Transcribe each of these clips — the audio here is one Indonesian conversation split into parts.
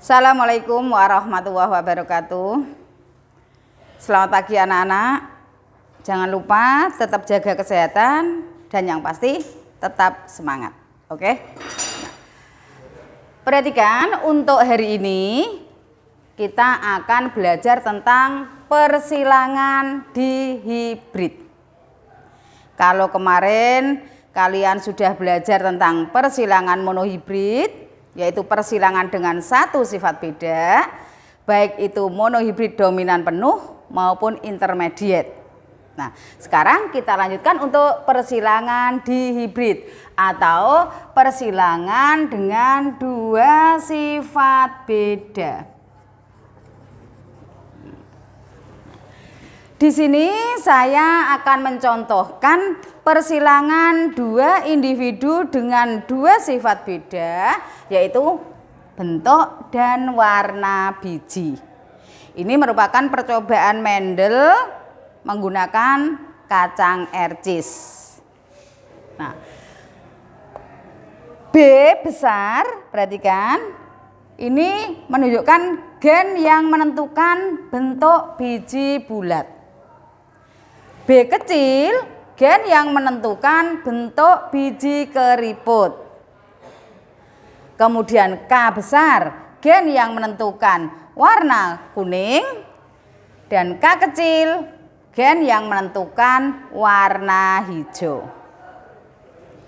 Assalamualaikum warahmatullahi wabarakatuh. Selamat pagi anak-anak. Jangan lupa tetap jaga kesehatan dan yang pasti tetap semangat. Oke? Perhatikan, untuk hari ini kita akan belajar tentang persilangan dihibrid. Kalau kemarin kalian sudah belajar tentang persilangan monohibrid, yaitu persilangan dengan satu sifat beda, baik itu monohibrid dominan penuh maupun intermediate. Nah, sekarang kita lanjutkan untuk persilangan dihibrid atau persilangan dengan dua sifat beda. Di sini saya akan mencontohkan persilangan dua individu dengan dua sifat beda, yaitu bentuk dan warna biji. Ini merupakan percobaan Mendel menggunakan kacang ercis. Nah, B besar, perhatikan, ini menunjukkan gen yang menentukan bentuk biji bulat. B kecil, gen yang menentukan bentuk biji keriput. Kemudian K besar, gen yang menentukan warna kuning. Dan K kecil, gen yang menentukan warna hijau.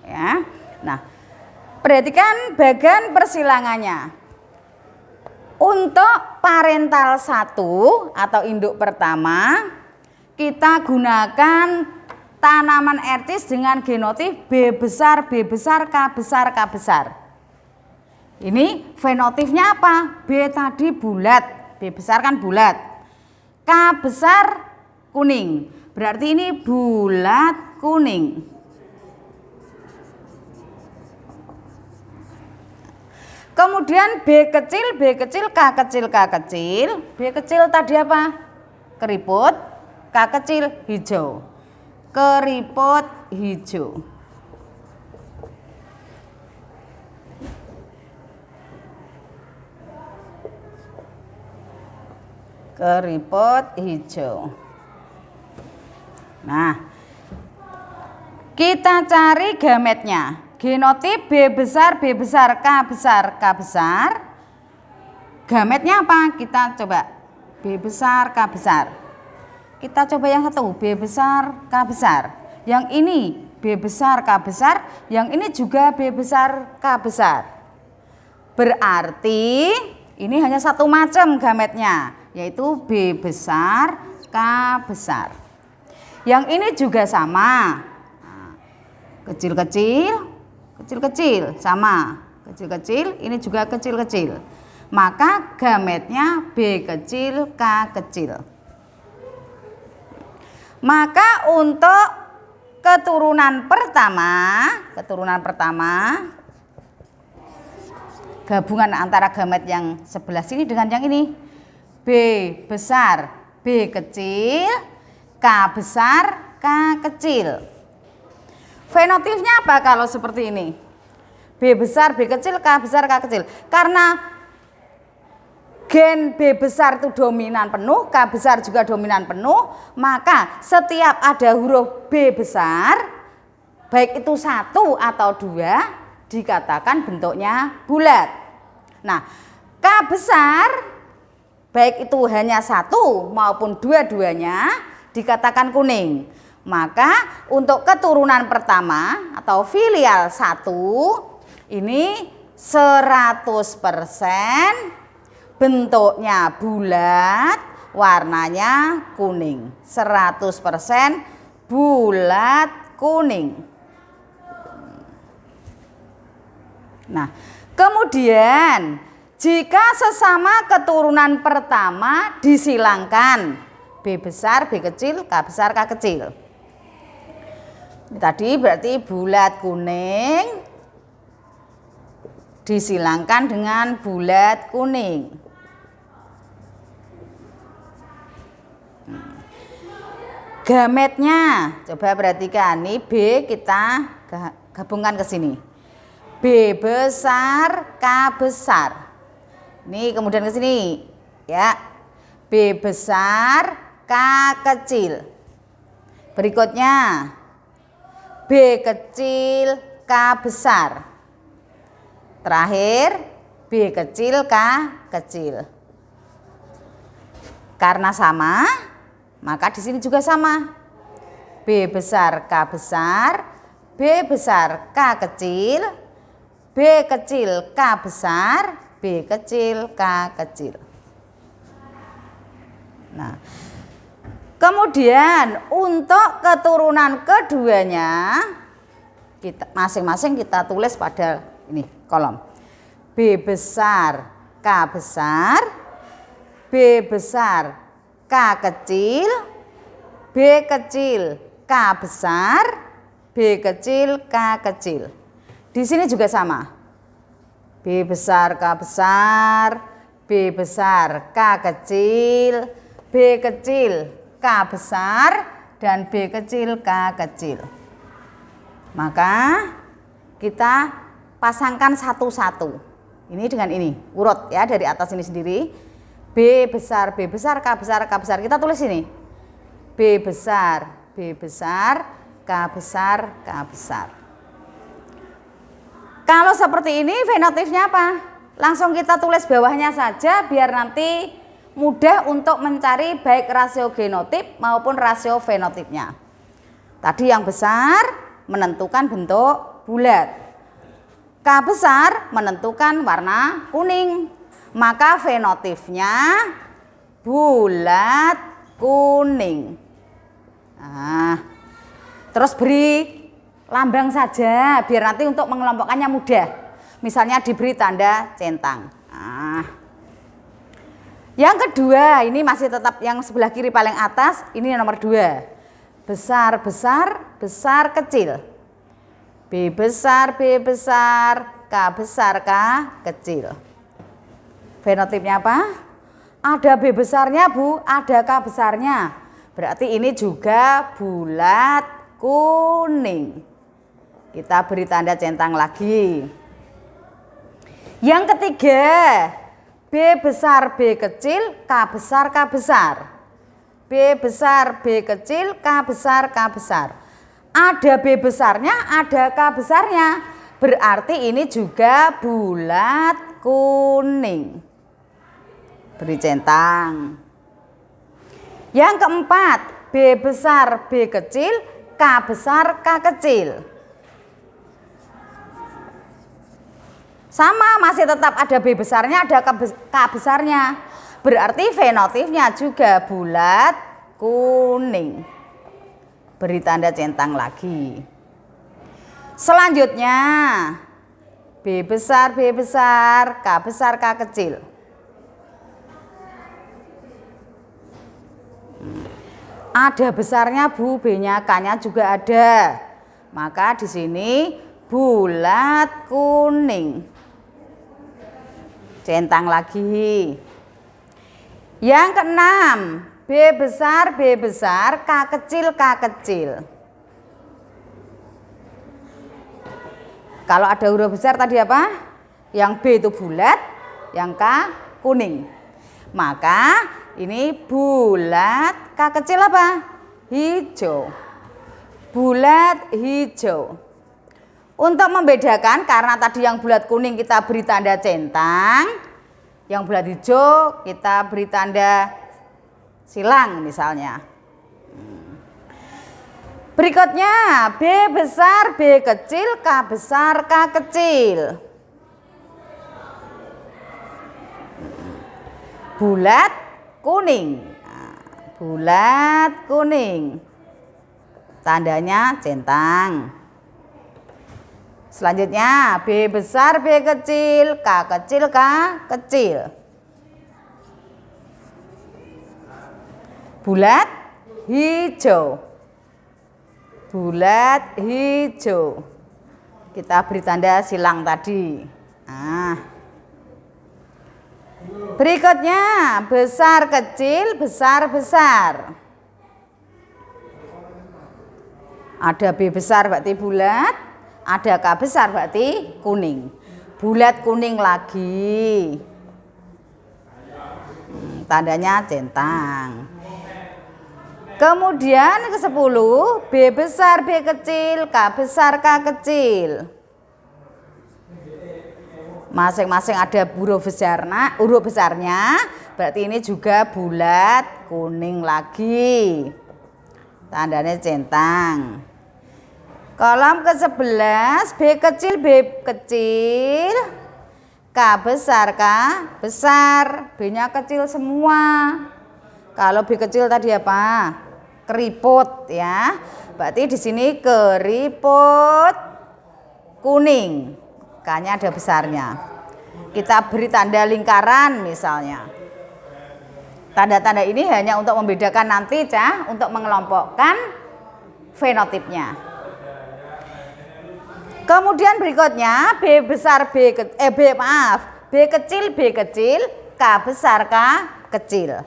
Ya. Nah, perhatikan bagian persilangannya. Untuk parental 1 atau induk pertama, kita gunakan tanaman ercis dengan genotip B besar, B besar, K besar, K besar. Ini fenotipnya apa? B tadi bulat, B besar kan bulat. K besar kuning, berarti ini bulat kuning. Kemudian B kecil, B kecil, K kecil, K kecil. B kecil tadi apa? Keriput. K kecil hijau, keriput hijau. Keriput hijau. Nah, kita cari gametnya. Genotip B besar, B besar, K besar, K besar. Gametnya apa? Kita coba B besar, K besar. Kita coba yang satu, B besar, K besar. Yang ini B besar, K besar. Yang ini juga B besar, K besar. Berarti ini hanya satu macam gametnya, yaitu B besar, K besar. Yang ini juga sama. Kecil-kecil, kecil-kecil, sama. Kecil-kecil, ini juga kecil-kecil. Maka gametnya B kecil, K kecil. Maka untuk keturunan pertama, gabungan antara gamet yang sebelah sini dengan yang ini, B besar, B kecil, K besar, K kecil. Fenotipnya apa kalau seperti ini? B besar, B kecil, K besar, K kecil. Karena gen B besar itu dominan penuh, K besar juga dominan penuh, maka setiap ada huruf B besar, baik itu 1 atau 2, dikatakan bentuknya bulat. Nah, K besar, baik itu hanya 1 maupun dua-duanya, dikatakan kuning. Maka untuk keturunan pertama atau filial 1, ini 100% bentuknya bulat, warnanya kuning. 100% bulat kuning. Nah, kemudian jika sesama keturunan pertama disilangkan, B besar, B kecil, K besar, K kecil. Tadi berarti bulat kuning disilangkan dengan bulat kuning. Gametnya, coba perhatikan, ini B kita gabungkan ke sini. B besar, K besar. Ini kemudian ke sini ya. B besar, K kecil. Berikutnya B kecil, K besar. Terakhir B kecil, K kecil. Karena sama, maka di sini juga sama. B besar, K besar, B besar, K kecil, B kecil, K besar, B kecil, K kecil. Nah, kemudian untuk keturunan keduanya, kita masing-masing kita tulis pada ini kolom. B besar, K besar, B besar, K kecil, B kecil, K besar, B kecil, K kecil. Di sini juga sama. B besar, K besar, B besar, K kecil, B kecil, K besar, dan B kecil, K kecil. Maka kita pasangkan satu-satu. Ini dengan ini, urut ya dari atas ini sendiri. B besar, K besar, K besar. Kita tulis ini. B besar, K besar, K besar. Kalau seperti ini fenotipnya apa? Langsung kita tulis bawahnya saja biar nanti mudah untuk mencari baik rasio genotip maupun rasio fenotipnya. Tadi yang besar menentukan bentuk bulat. K besar menentukan warna kuning. Maka fenotipnya bulat kuning. Nah, terus beri lambang saja biar nanti untuk mengelompokkannya mudah. Misalnya diberi tanda centang. Nah, yang kedua ini masih tetap yang sebelah kiri paling atas. Ini yang nomor 2. Besar, besar, kecil. B besar, K besar, K kecil. Fenotipnya apa? Ada B besarnya Bu, ada K besarnya. Berarti ini juga bulat kuning. Kita beri tanda centang lagi. Yang ketiga, B besar, B kecil, K besar, K besar. B besar, B kecil, K besar, K besar. Ada B besarnya, ada K besarnya. Berarti ini juga bulat kuning. Beri centang. Yang keempat, B besar, B kecil, K besar, K kecil. Sama, masih tetap ada B besarnya, ada K besarnya. Berarti fenotipnya juga bulat kuning. Beri tanda centang lagi. Selanjutnya, B besar, K besar, K kecil. Ada besarnya Bu, B-nya, K-nya juga ada. Maka di sini bulat kuning. Centang lagi. Yang keenam, B besar, K kecil, K kecil. Kalau ada huruf besar tadi apa? Yang B itu bulat, yang K kuning. Maka ini bulat, K kecil apa? Hijau. Bulat hijau. Untuk membedakan, karena tadi yang bulat kuning kita beri tanda centang, yang bulat hijau kita beri tanda silang misalnya. Berikutnya, B besar, B kecil, K besar, K kecil. Bulat kuning. Nah, bulat kuning. Tandanya centang. Selanjutnya, B besar, B kecil, K kecil, K kecil. Bulat hijau. Bulat hijau. Kita beri tanda silang tadi. Nah. Berikutnya, besar kecil, besar besar. Ada B besar berarti bulat, ada K besar berarti kuning. Bulat kuning lagi. tandanya centang. Kemudian ke-10, B besar B kecil, K besar K kecil. Masing-masing ada huruf besarnya, berarti ini juga bulat, kuning lagi. Tandanya centang. Kolom ke-11, B kecil B kecil, K besar K besar. B-nya kecil semua. Kalau B kecil tadi apa? Keriput ya. Berarti di sini keriput kuning. K-nya ada besarnya. Kita beri tanda lingkaran misalnya. Tanda-tanda ini hanya untuk membedakan nanti untuk mengelompokkan fenotipnya. Kemudian berikutnya B besar B kecil B kecil, K besar K kecil.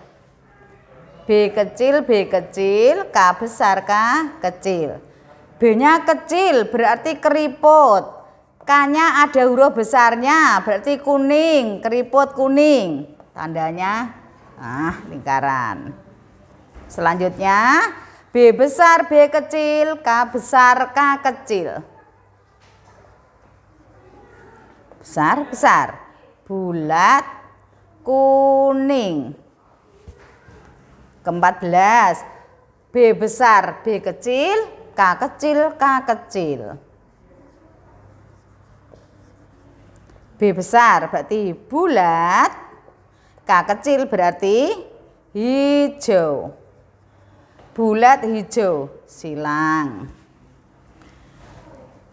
B kecil B kecil, K besar K kecil. B-nya kecil berarti keriput. K-nya ada huruf besarnya berarti kuning, keriput kuning. Tandanya lingkaran. Selanjutnya B besar B kecil, K besar K kecil. Besar besar, bulat, kuning. Ke-14, B besar B kecil, K kecil K kecil. B besar berarti bulat, K kecil berarti hijau. Bulat hijau, silang.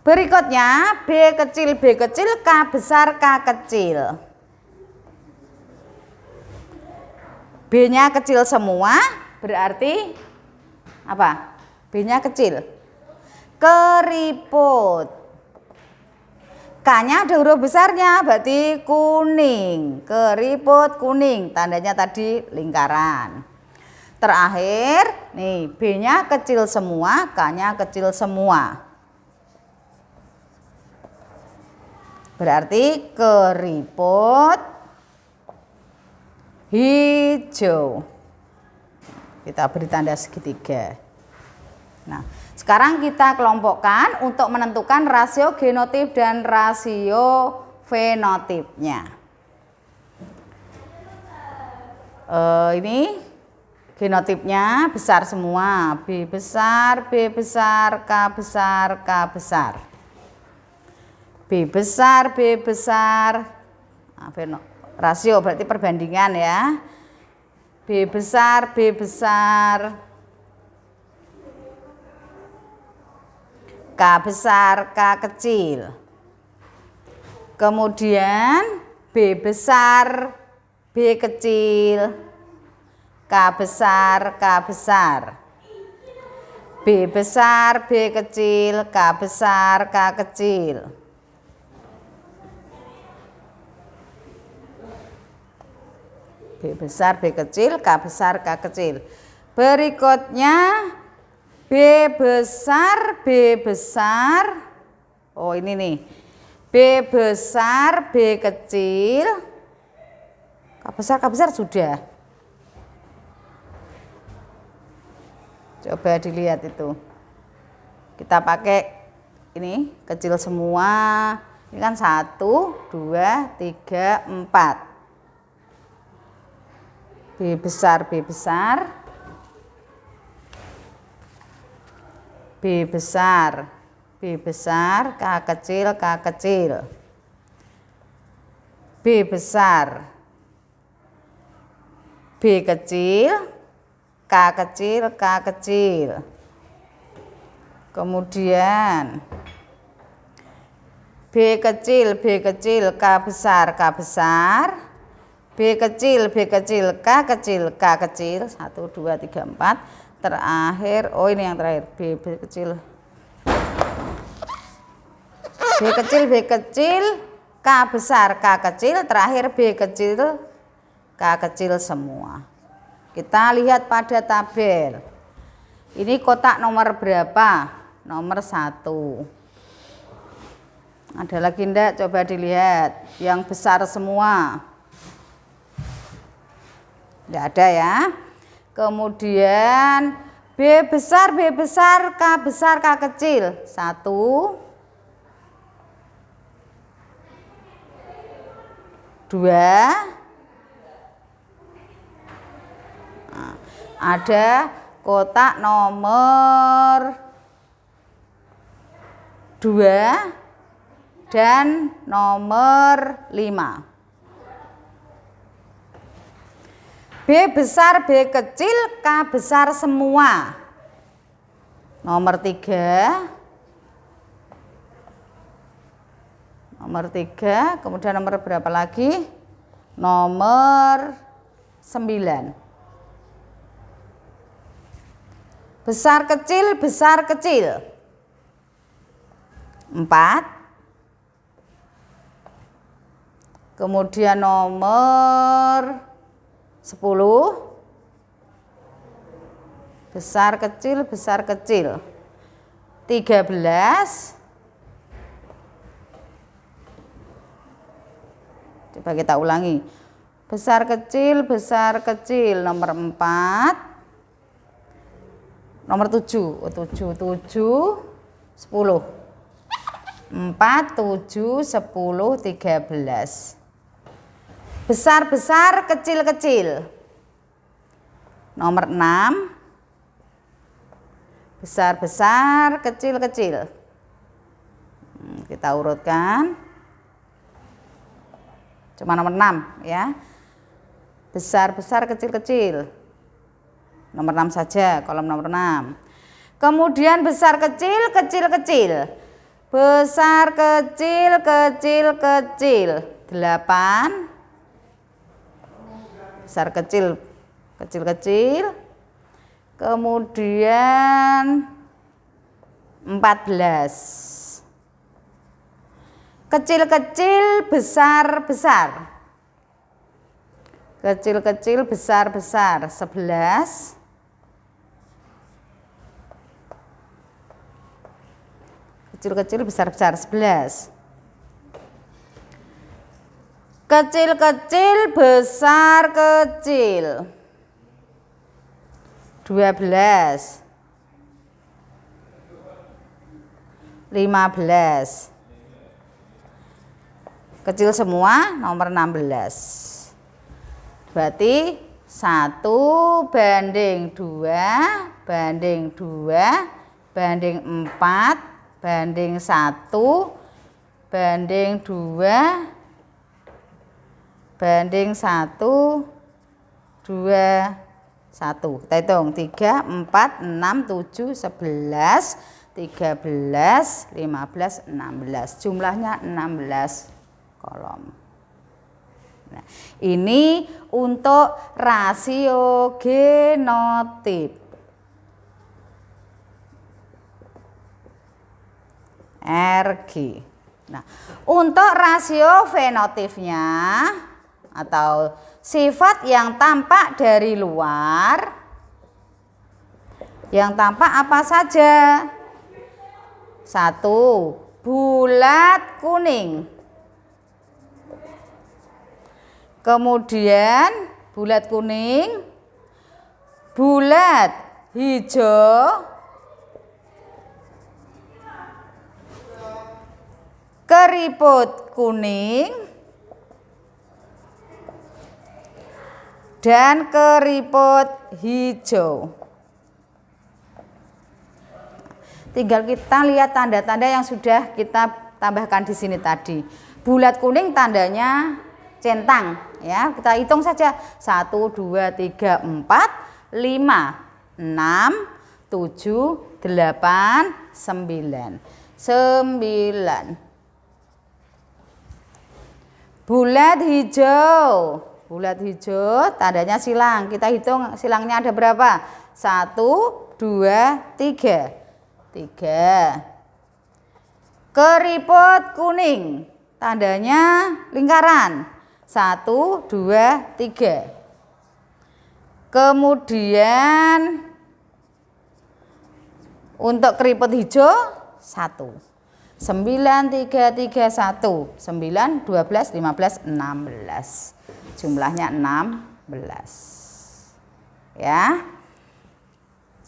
Berikutnya B kecil K besar K kecil. B-nya kecil semua berarti apa? B-nya kecil. Keriput. K-nya ada huruf besarnya berarti kuning. Keriput kuning. Tandanya tadi lingkaran. Terakhir nih B-nya kecil semua, K-nya kecil semua. Berarti keriput hijau. Kita beri tanda segitiga. Nah, sekarang kita kelompokkan untuk menentukan rasio genotip dan rasio fenotipnya. Ini genotipnya besar semua. B besar K besar K besar. B besar rasio berarti perbandingan ya. B besar K besar K kecil. Kemudian B besar B kecil, K besar K besar. B besar B kecil, K besar K kecil. B besar B kecil, K besar K kecil. Berikutnya B besar, oh ini nih, B besar B kecil, K besar sudah. Coba dilihat itu. Kita pakai ini kecil semua. Ini kan 1, 2, 3, 4. B besar B besar. B besar K kecil K kecil. B besar B kecil K kecil K kecil. Kemudian B kecil K besar K besar. B kecil K kecil K kecil. 1, 2, 3, 4. Terakhir, oh ini yang terakhir, B kecil K besar K kecil. Terakhir B kecil K kecil semua. Kita lihat pada tabel. Ini kotak nomor berapa? Nomor 1. Ada lagi enggak? Coba dilihat. Yang besar semua. Nggak ada ya. Kemudian B besar, K besar, K kecil. 1, 2. Nah, ada kotak nomor 2 dan nomor 5. B besar, B kecil, K besar semua. Nomor 3. Nomor 3, kemudian nomor berapa lagi? Nomor 9. Besar kecil, 4. Kemudian nomor 10. Besar kecil, 13. Coba kita ulangi. Besar kecil, nomor 4. Nomor 7. 10. 4, 7, 10, 13. Besar, kecil. Nomor 6. Besar, kecil. Kita urutkan. Cuma nomor 6 ya. Besar, kecil. Nomor 6 saja, kolom nomor 6. Kemudian besar, kecil. Besar, kecil. 8. Besar, kecil. Kemudian 14. Kecil, besar. Kecil, besar. 11. Kecil, besar. 11. Kecil, besar. 12. 15. Kecil semua, nomor 16. Berarti 1 banding 2 banding 2 banding 4 banding 1 banding 2 banding 1 2 1. Kita hitung 3, 4, 6, 7, 11, 13, 15, 16. Jumlahnya 16 kolom. Nah, ini untuk rasio genotip. RG. Nah, untuk rasio fenotipnya atau sifat yang tampak dari luar, yang tampak apa saja? 1. Bulat kuning. Kemudian bulat kuning, bulat hijau, keriput kuning, dan keriput hijau. Tinggal kita lihat tanda-tanda yang sudah kita tambahkan di sini tadi. Bulat kuning tandanya centang ya. Kita hitung saja 1, 2, 3, 4, 5, 6, 7, 8, 9. 9. Bulat hijau. Bulat hijau tandanya silang. Kita hitung silangnya ada berapa? 1, 2, 3. 3. Keriput kuning. Tandanya lingkaran. 1, 2, 3. Kemudian untuk keriput hijau 1. 9, 3, 3, 1. 9, 12, 15, 16. Jumlahnya 16. Ya.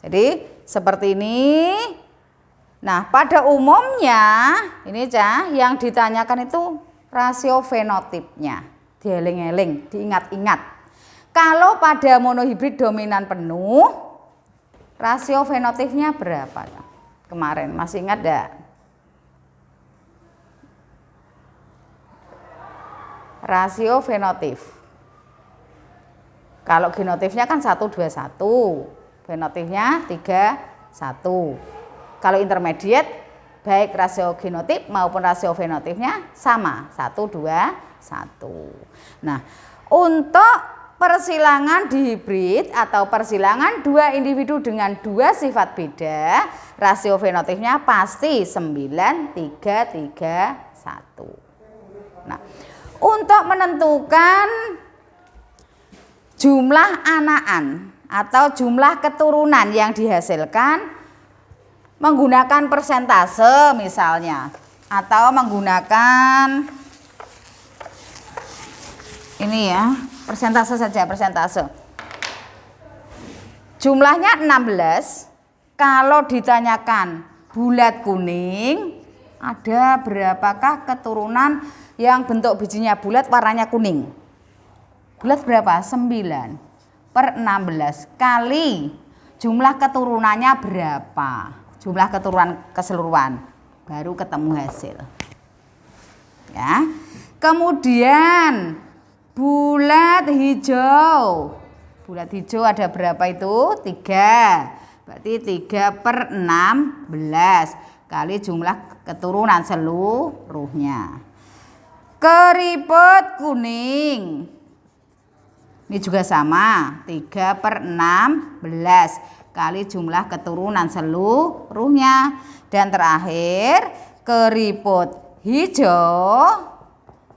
Jadi seperti ini. Nah, pada umumnya ini yang ditanyakan itu rasio fenotipnya. Dieling-eling, diingat-ingat. Kalau pada monohibrid dominan penuh, rasio fenotipnya berapa? Kemarin masih ingat enggak? Rasio fenotip. Kalau genotipnya kan 1, 2, 1. Fenotipnya 3, 1. Kalau intermediate, baik rasio genotip maupun rasio fenotipnya sama. 1, 2, 1. Nah, untuk persilangan dihibrid atau persilangan dua individu dengan dua sifat beda, rasio fenotipnya pasti 9, 3, 3, 1. Nah, untuk menentukan jumlah anakan atau jumlah keturunan yang dihasilkan menggunakan persentase misalnya, atau menggunakan ini ya, persentase saja, persentase. Jumlahnya 16, kalau ditanyakan bulat kuning, ada berapakah keturunan yang bentuk bijinya bulat warnanya kuning? Bulat berapa? 9/16 kali jumlah keturunannya berapa? Jumlah keturunan keseluruhan. Baru ketemu hasil. Ya. Kemudian bulat hijau. Bulat hijau ada berapa itu? 3. Berarti 3/16 kali jumlah keturunan seluruhnya. Keriput kuning. Ini juga sama, 3/16 kali jumlah keturunan seluruhnya. Dan terakhir, keriput hijau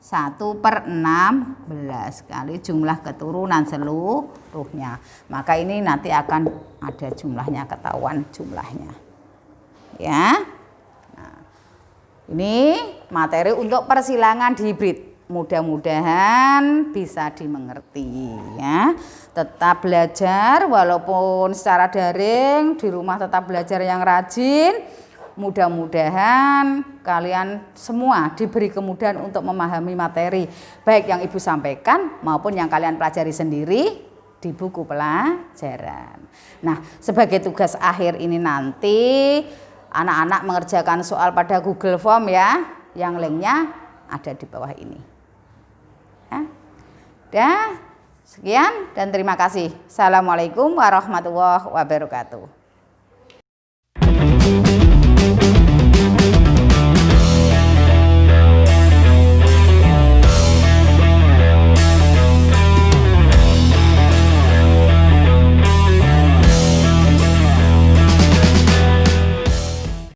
1/16 kali jumlah keturunan seluruhnya. Maka ini nanti akan ada jumlahnya, ketahuan jumlahnya. Ya. Nah, ini materi untuk persilangan dihibrid. Mudah-mudahan bisa dimengerti ya. Tetap belajar walaupun secara daring, di rumah tetap belajar yang rajin. Mudah-mudahan kalian semua diberi kemudahan untuk memahami materi baik yang Ibu sampaikan maupun yang kalian pelajari sendiri di buku pelajaran. Nah, sebagai tugas akhir ini nanti anak-anak mengerjakan soal pada Google Form ya, yang linknya ada di bawah ini. Ya, sekian dan terima kasih. Assalamualaikum warahmatullahi wabarakatuh.